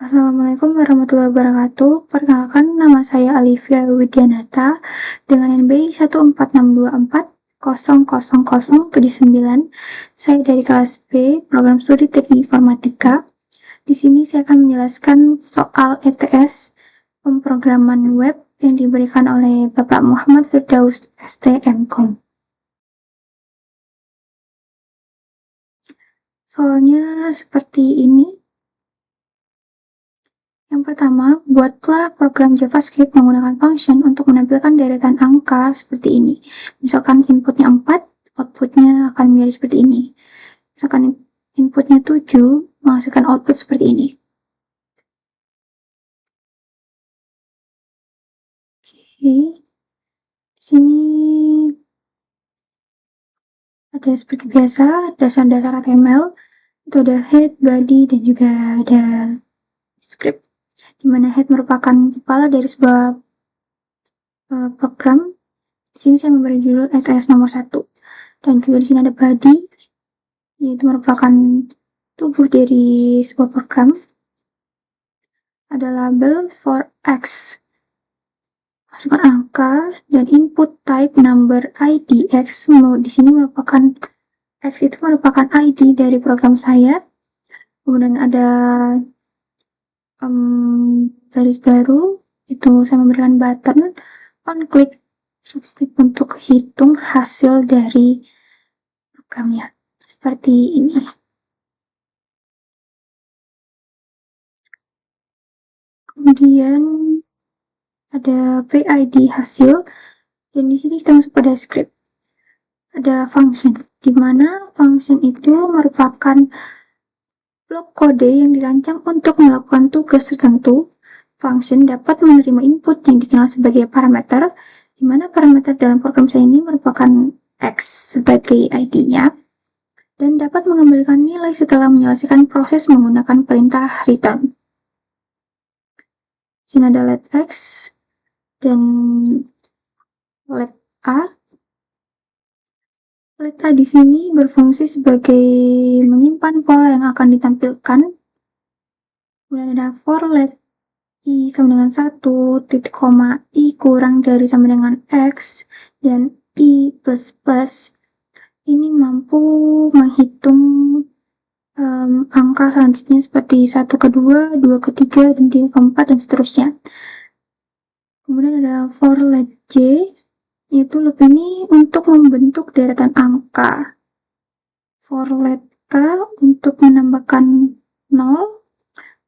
Assalamualaikum warahmatullahi wabarakatuh. Perkenalkan, nama saya Alivia Widianata dengan NB 14624000079. Saya dari kelas B, program studi Teknik Informatika. Di sini saya akan menjelaskan soal ETS pemrograman web yang diberikan oleh Bapak Muhammad Firdaus STMkom. Soalnya seperti ini. Yang pertama, buatlah program JavaScript menggunakan function untuk menampilkan deretan angka seperti ini. Misalkan inputnya 4, outputnya akan menjadi seperti ini. Misalkan inputnya 7, menghasilkan output seperti ini. Oke, di sini ada seperti biasa, dasar-dasar HTML, itu ada head, body, dan juga ada script, di mana head merupakan kepala dari sebuah program. Di sini saya memberi judul ETS nomor 1. Dan juga di sini ada body, yaitu merupakan tubuh dari sebuah program. Ada label for X, masukkan angka, dan input type number ID X. Di sini merupakan X itu merupakan ID dari program saya. Kemudian ada garis baru, itu saya memberikan button on click untuk hitung hasil dari programnya seperti ini. Kemudian ada PID hasil, dan di sini kita masuk pada script. Ada function, di mana function itu merupakan blok kode yang dirancang untuk melakukan tugas tertentu. Function dapat menerima input yang dikenal sebagai parameter, di mana parameter dalam program saya ini merupakan X sebagai ID-nya, dan dapat mengembalikan nilai setelah menyelesaikan proses menggunakan perintah return. Sini ada let X dan let A. Let A di sini berfungsi sebagai menyimpan pola yang akan ditampilkan. Kemudian ada for let I sama dengan 1, titik koma I kurang dari sama dengan X, dan I plus plus. Ini mampu menghitung angka selanjutnya seperti 1 ke 2, 2 ke 3, dan 3 ke 4, dan seterusnya. Kemudian ada for let J, yaitu loop ini untuk membentuk deretan angka. For let K untuk menambahkan 0,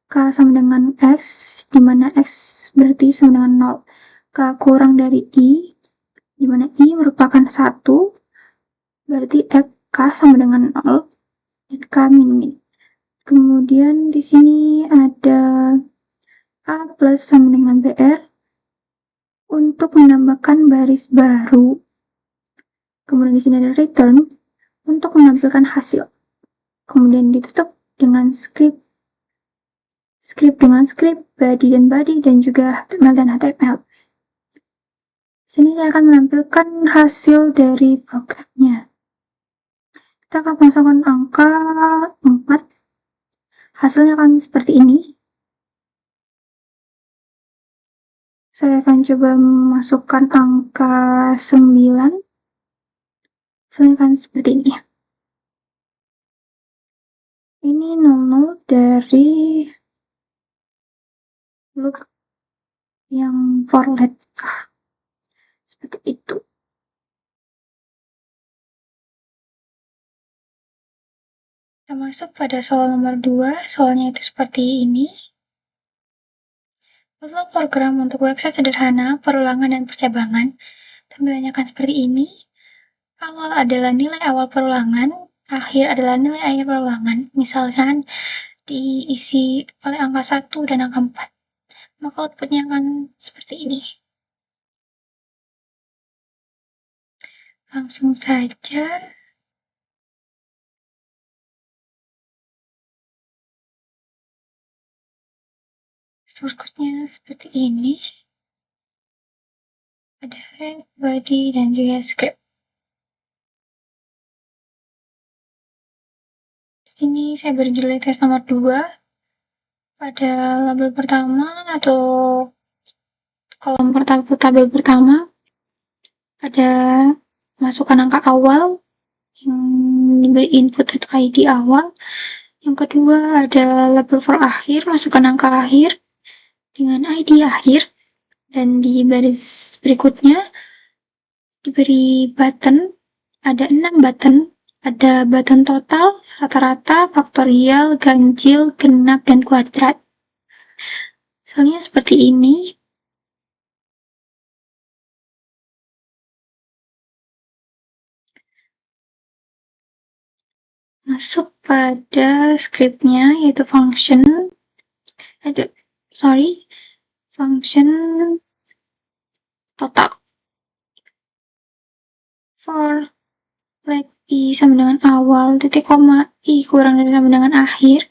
K sama dengan X, di mana X berarti sama dengan 0. K kurang dari I, di mana I merupakan 1, berarti K sama dengan 0, dan K min-min. Kemudian di sini ada A plus sama dengan BR untuk menambahkan baris baru. Kemudian di sini ada return untuk menampilkan hasil. Kemudian ditutup dengan script dengan script, body dan juga HTML dan HTML. Sini saya akan menampilkan hasil dari programnya. Kita akan masukkan angka 4. Hasilnya akan seperti ini. Saya akan coba memasukkan angka 9. Hasilnya akan seperti ini. Ini 00 dari loop yang for let seperti itu. Kita masuk pada soal nomor 2. Soalnya itu seperti ini. Buatlah program untuk website sederhana, perulangan dan percabangan. Tampilannya akan seperti ini. Awal adalah nilai awal perulangan, akhir adalah nilai akhir perulangan. Misalkan diisi oleh angka 1 dan angka 4. Maka outputnya akan seperti ini. Langsung saja. Source code-nya seperti ini. Ada head, body, dan juga script. Di sini saya beri judul test nomor 2. pada label pertama atau kolom tabel pertama ada masukkan angka awal yang diberi input atau ID awal. Yang kedua ada label for akhir, masukkan angka akhir dengan ID akhir. Dan di baris berikutnya diberi button, ada 6 button, ada button total, rata-rata, faktorial, ganjil, genap, dan kuadrat. Misalnya seperti ini. Masuk pada scriptnya, yaitu function total. For let i sama dengan awal, titik koma i kurang dari sama dengan akhir.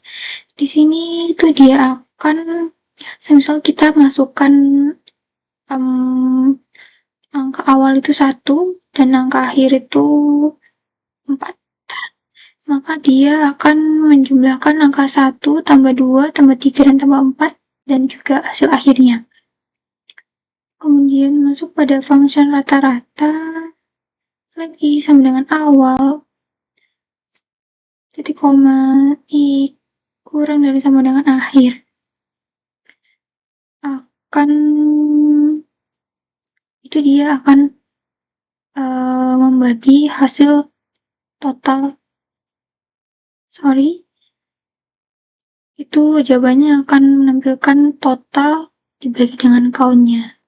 Di sini itu dia akan, semisal kita masukkan angka awal itu 1 dan angka akhir itu 4. Maka dia akan menjumlahkan angka 1 tambah 2 tambah 3 dan tambah 4 dan juga hasil akhirnya. Kemudian masuk pada function rata-rata, let i sama dengan awal, titik koma i kurang dari sama dengan akhir, dia akan membagi hasil total. Itu jawabannya akan menampilkan total dibagi dengan count-nya.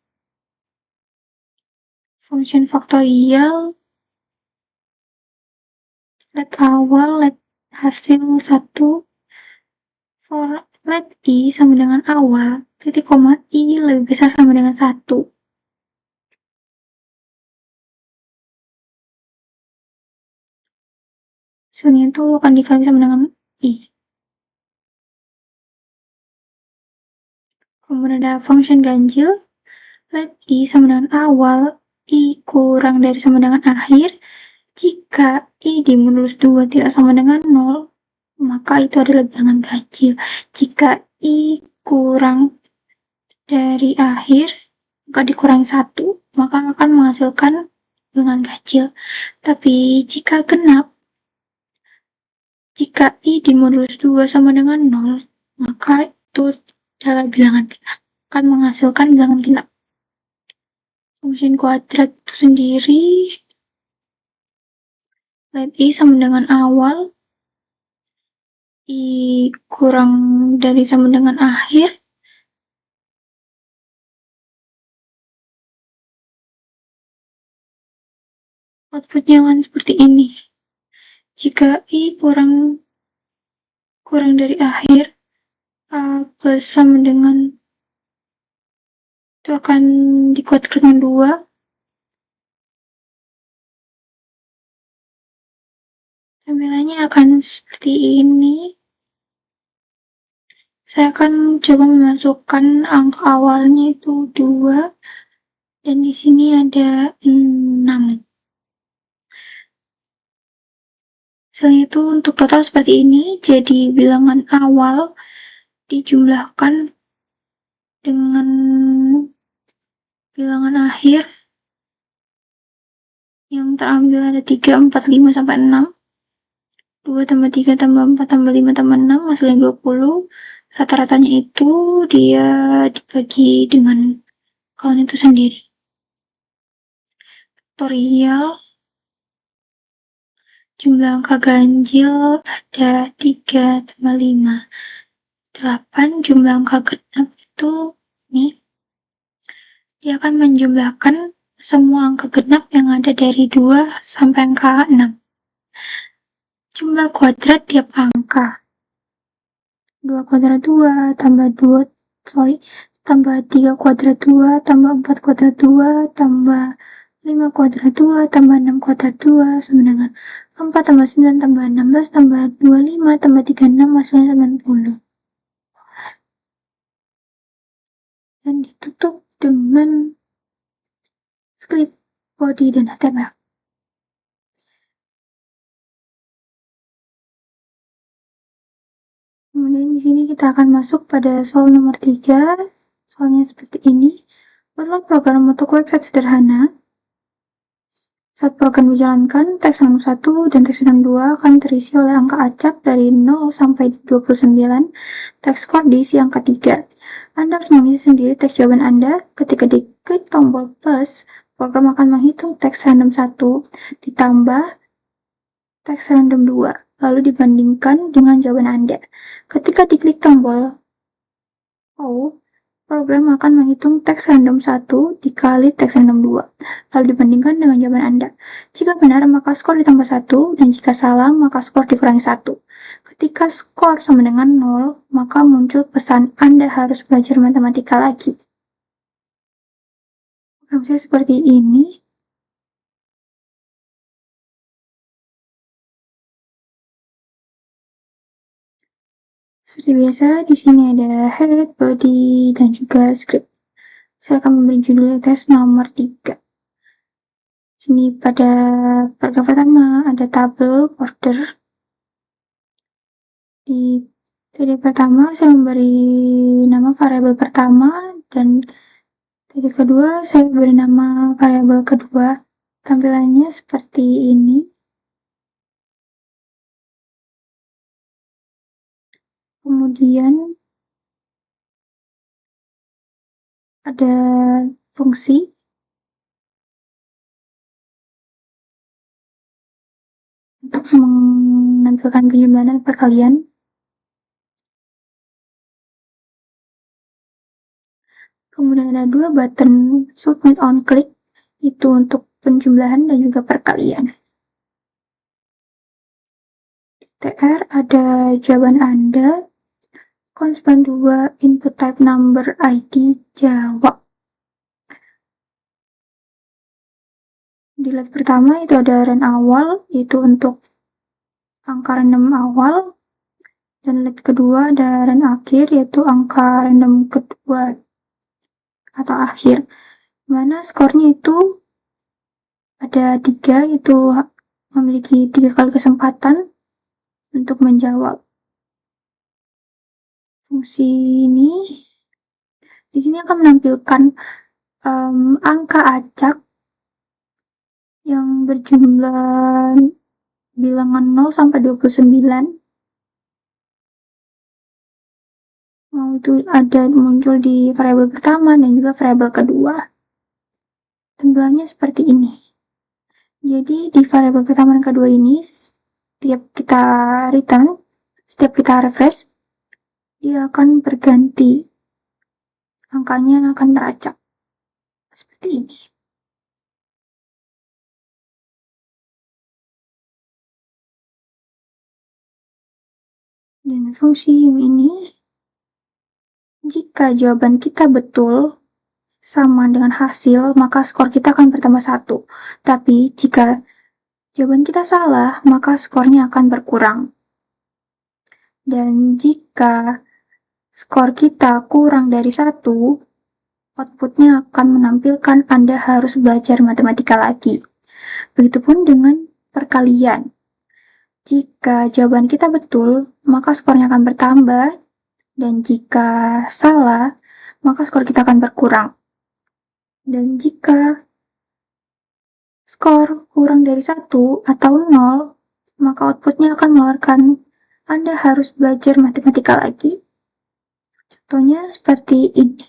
Function faktorial, let awal, let hasil 1, for let i sama dengan awal, titik koma i lebih besar sama dengan 1. Hasilnya itu akan dikali sama dengan i. Kemudian ada function ganjil, let i sama dengan awal, i kurang dari sama dengan akhir. Jika i di modulus 2 tidak sama dengan 0, maka itu adalah bilangan ganjil. Jika i kurang dari akhir, maka dikurangi 1, maka akan menghasilkan bilangan ganjil. Tapi jika genap, jika i di modulus 2 sama dengan 0, maka itu adalah bilangan genap, akan menghasilkan bilangan genap. Fungsi kuadrat itu sendiri, let i sama dengan awal, i kurang dari sama dengan akhir, outputnya akan seperti ini. Jika i kurang dari akhir, a plus sama dengan itu akan dikuadrat dengan 2. Tampilannya akan seperti ini. Saya akan coba memasukkan angka awalnya itu 2 dan di sini ada 6. Misalnya itu untuk total seperti ini, jadi bilangan awal dijumlahkan dengan bilangan akhir yang terambil ada 3, 4, 5, sampai 6. 2 tambah 3 tambah 4 tambah 5 tambah 6 hasilnya 20. Rata-ratanya itu dia dibagi dengan count itu sendiri. Faktorial, jumlah angka ganjil ada 3 tambah 5, 8. Jumlah angka genap itu nih, dia akan menjumlahkan semua angka genap yang ada dari 2 sampai angka 6. Jumlah kuadrat tiap angka, 2 kuadrat 2 tambah 3 kuadrat 2 tambah 4 kuadrat 2 tambah 5 kuadrat 2 tambah 6 kuadrat 2 sama dengan 4 tambah 9 tambah 16 tambah 25 tambah 36 hasilnya 90. Dan ditutup dengan script body dan HTML. Kemudian Kemudian di sini kita akan masuk pada soal nomor 3. Soalnya seperti ini. Buatlah program untuk website sederhana. Saat program dijalankan, teks nomor 1 dan teks nomor 2 akan terisi oleh angka acak dari 0 sampai 29. Teks skor diisi angka 3. Anda harus mengisi sendiri teks jawaban Anda. Ketika diklik tombol plus, program akan menghitung teks random 1 ditambah teks random 2, lalu dibandingkan dengan jawaban Anda. Ketika diklik tombol O, program akan menghitung teks random 1 dikali teks random 2, lalu dibandingkan dengan jawaban Anda. Jika benar, maka skor ditambah 1, dan jika salah, maka skor dikurangi 1. Ketika skor sama dengan 0, maka muncul pesan Anda harus belajar matematika lagi. Program saya seperti ini. Seperti biasa, di sini ada head, body, dan juga script. Saya akan memberi judulnya tes nomor 3. Sini pada paragraf pertama ada tabel order. Di titik pertama saya memberi nama variabel pertama, dan titik kedua saya beri nama variabel kedua. Tampilannya seperti ini. Kemudian ada fungsi untuk menampilkan penjumlahan dan perkalian. Kemudian ada 2 button submit on click, itu untuk penjumlahan dan juga perkalian. Di TR ada jawaban Anda, konsen 2 input type number ID jawab. Di line pertama itu ada len awal, yaitu untuk angka random awal, dan line kedua ada len akhir, yaitu angka random kedua atau akhir, mana skornya itu ada 3, yaitu memiliki 3 kali kesempatan untuk menjawab. Fungsi ini di sini akan menampilkan angka acak yang berjumlah bilangan 0 sampai 29. Itu ada muncul di variabel pertama dan juga variabel kedua. Tampilannya seperti ini. Jadi di variabel pertama dan kedua ini, setiap kita return, setiap kita refresh, dia akan berganti. Angkanya akan teracak. Seperti ini. Dan fungsi yang ini, jika jawaban kita betul sama dengan hasil, maka skor kita akan bertambah 1. Tapi jika jawaban kita salah, maka skornya akan berkurang. Dan jika skor kita kurang dari 1, outputnya akan menampilkan Anda harus belajar matematika lagi. Begitupun dengan perkalian. Jika jawaban kita betul, maka skornya akan bertambah, dan jika salah, maka skor kita akan berkurang. Dan jika skor kurang dari 1 atau 0, maka outputnya akan mengeluarkan Anda harus belajar matematika lagi. Contohnya seperti ini.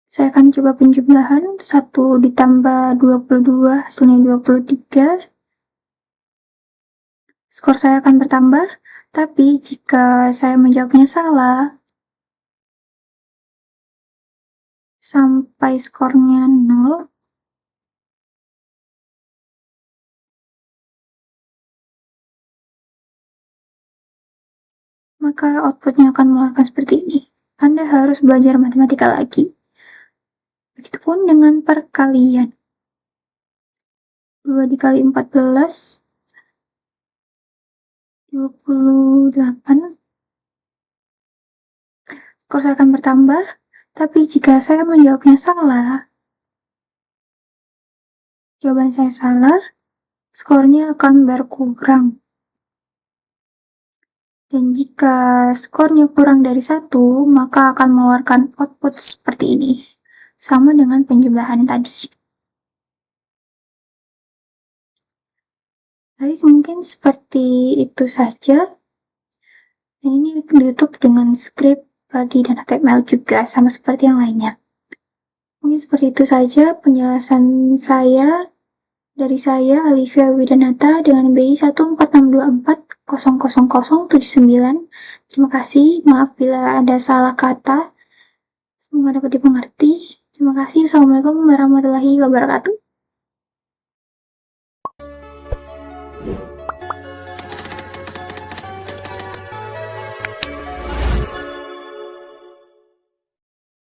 Saya akan coba penjumlahan 1 ditambah 22, hasilnya 23. Skor saya akan bertambah, tapi jika saya menjawabnya salah, sampai skornya 0, maka outputnya akan mengeluarkan seperti ini. Anda harus belajar matematika lagi. Begitupun dengan perkalian. 2 dikali 14, 28. Skor saya akan bertambah, tapi jika saya menjawabnya salah, jawaban saya salah, skornya akan berkurang. Dan jika skornya kurang dari 1, maka akan mengeluarkan output seperti ini, sama dengan penjumlahan tadi. Baik, mungkin seperti itu saja. Dan ini ditutup dengan script body dan HTML juga, sama seperti yang lainnya. Mungkin seperti itu saja penjelasan saya. Dari saya, Alivia Widanata dengan BI 14624000079. Terima kasih, maaf bila ada salah kata. Semoga dapat dimengerti. Terima kasih. Assalamualaikum warahmatullahi wabarakatuh.